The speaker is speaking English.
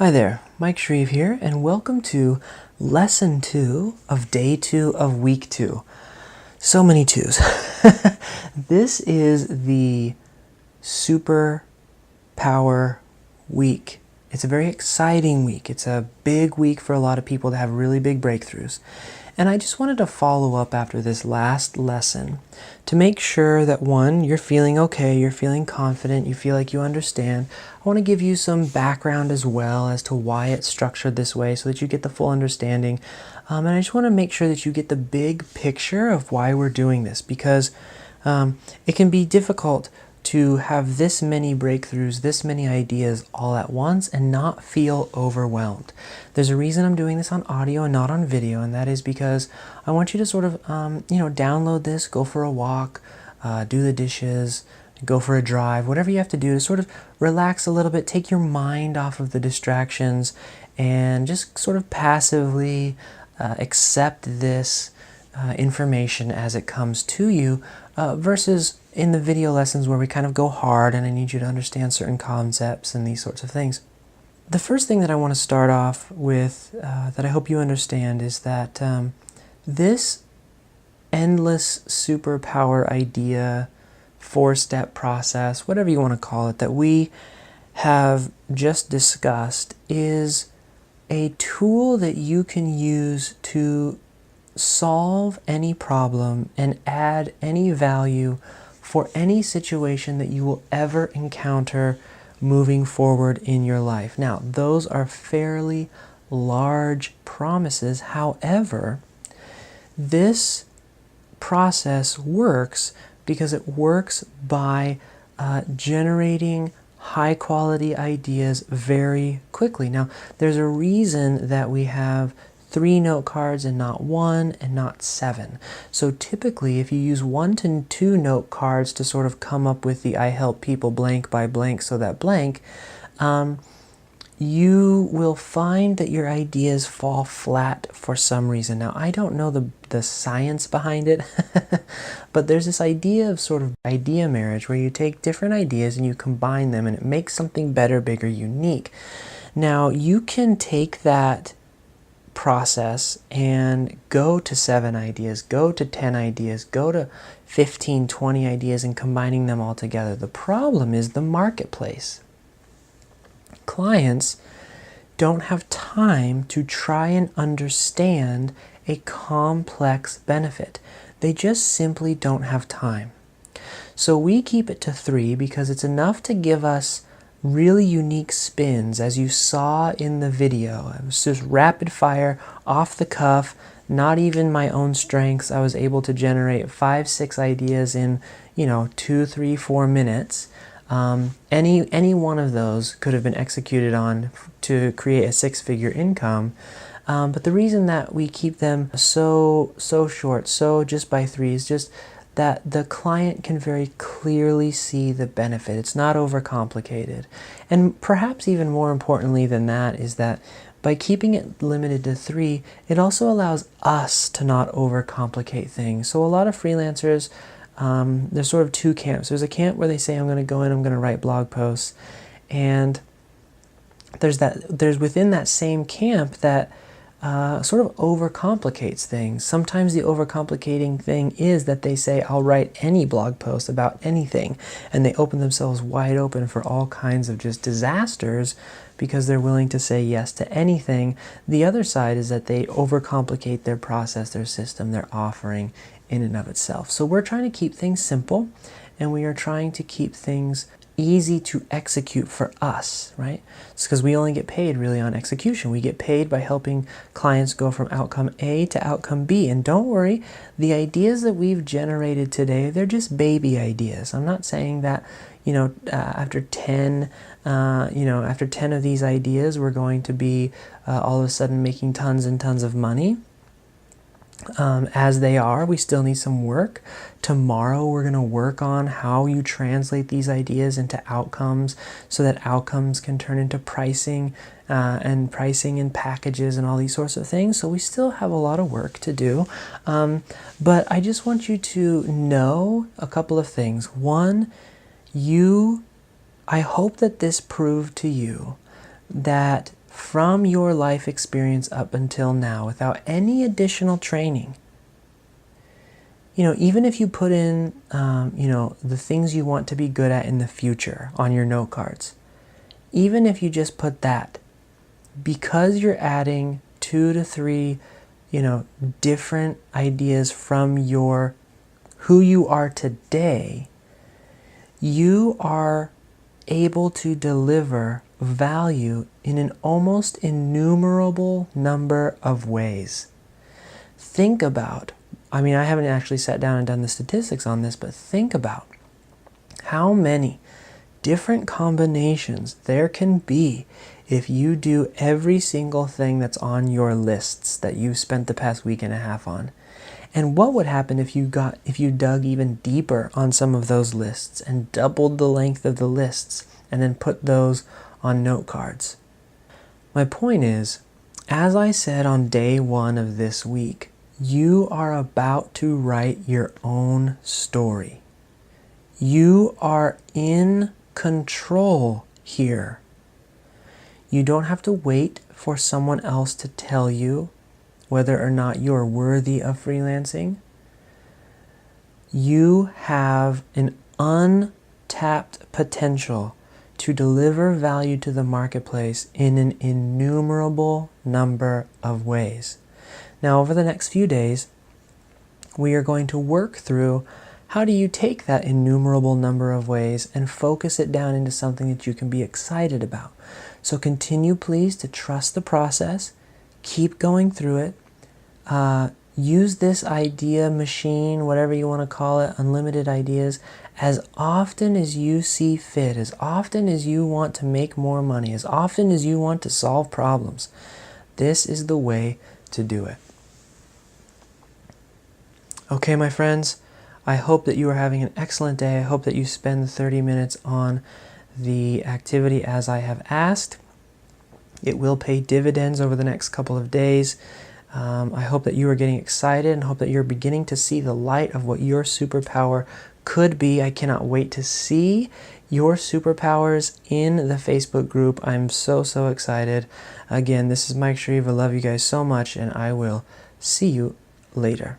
Hi there, Mike Shreve here, and welcome to Lesson 2 of Day 2 of Week 2. So many twos. This is the Super Power Week. It's a very exciting week. It's a big week for a lot of people to have really big breakthroughs. And I just wanted to follow up after this last lesson to make sure that, one, you're feeling okay, you're feeling confident, you feel like you understand. I want to give you some background as well as to why it's structured this way so that you get the full understanding. And I just want to make sure that you get the big picture of why we're doing this, because it can be difficult to have this many breakthroughs, this many ideas all at once and not feel overwhelmed. There's a reason I'm doing this on audio and not on video, and that is because I want you to sort of, download this, go for a walk, do the dishes, go for a drive, whatever you have to do to sort of relax a little bit, take your mind off of the distractions, and just sort of passively accept this information as it comes to you, versus in the video lessons where we kind of go hard and I need you to understand certain concepts and these sorts of things. The first thing that I want to start off with that I hope you understand is that this endless superpower idea, four-step process, whatever you want to call it, that we have just discussed is a tool that you can use to solve any problem and add any value for any situation that you will ever encounter moving forward in your life. Now, those are fairly large promises. However, this process works because it works by generating high-quality ideas very quickly. Now, there's a reason that we have 3 note cards and not 1 and not 7. So typically, if you use 1 to 2 note cards to sort of come up with the I help people blank by blank so that blank, you will find that your ideas fall flat for some reason. Now, I don't know the science behind it, but there's this idea of sort of idea marriage where you take different ideas and you combine them and it makes something better, bigger, unique. Now, you can take that process and go to 7 ideas, go to 10 ideas, go to 15, 20 ideas and combining them all together. The problem is the marketplace. Clients don't have time to try and understand a complex benefit. They just simply don't have time. So we keep it to 3 because it's enough to give us really unique spins, as you saw in the video. It was just rapid fire, off the cuff, not even my own strengths. I was able to generate 5, 6 ideas in, 2, 3, 4 minutes. Any one of those could have been executed on to create a 6-figure income. But the reason that we keep them so short, so just by 3, is just that the client can very clearly see the benefit. It's not overcomplicated. And perhaps even more importantly than that is that by keeping it limited to 3, it also allows us to not overcomplicate things. So a lot of freelancers, there's sort of 2 camps. There's a camp where they say, I'm going to go in, I'm going to write blog posts. And there's within that same camp that sort of overcomplicates things. Sometimes the overcomplicating thing is that they say, I'll write any blog post about anything, and they open themselves wide open for all kinds of just disasters because they're willing to say yes to anything. The other side is that they overcomplicate their process, their system, their offering in and of itself. So we're trying to keep things simple, and we are trying to keep things easy to execute for us, right? It's because we only get paid really on execution. We get paid by helping clients go from outcome A to outcome B. And don't worry, the ideas that we've generated today, they're just baby ideas. I'm not saying that, after 10 of these ideas, we're going to be all of a sudden making tons and tons of money. As they are, we still need some work. Tomorrow we're going to work on how you translate these ideas into outcomes so that outcomes can turn into pricing and pricing and packages and all these sorts of things. So we still have a lot of work to do. But I just want you to know a couple of things. One, I hope that this proved to you that from your life experience up until now without any additional training. Even if you put in, the things you want to be good at in the future on your note cards, even if you just put that, because you're adding 2 to 3, different ideas from who you are today, you are able to deliver value in an almost innumerable number of ways. Think about, I haven't actually sat down and done the statistics on this, but think about how many different combinations there can be if you do every single thing that's on your lists that you've spent the past week and a half on. And what would happen if you dug even deeper on some of those lists and doubled the length of the lists and then put those on note cards? My point is, as I said on day 1 of this week, you are about to write your own story. You are in control here. You don't have to wait for someone else to tell you whether or not you're worthy of freelancing. You have an untapped potential to deliver value to the marketplace in an innumerable number of ways. Now, over the next few days, we are going to work through how do you take that innumerable number of ways and focus it down into something that you can be excited about. So continue, please, to trust the process. Keep going through it. Use this idea machine, whatever you want to call it, unlimited ideas, as often as you see fit, as often as you want to make more money, as often as you want to solve problems. This is the way to do it. Okay, my friends, I hope that you are having an excellent day. I hope that you spend the 30 minutes on the activity as I have asked. It will pay dividends over the next couple of days. I hope that you are getting excited and hope that you're beginning to see the light of what your superpower could be. I cannot wait to see your superpowers in the Facebook group. I'm so excited. Again, this is Mike Shreve. I love you guys so much, and I will see you later.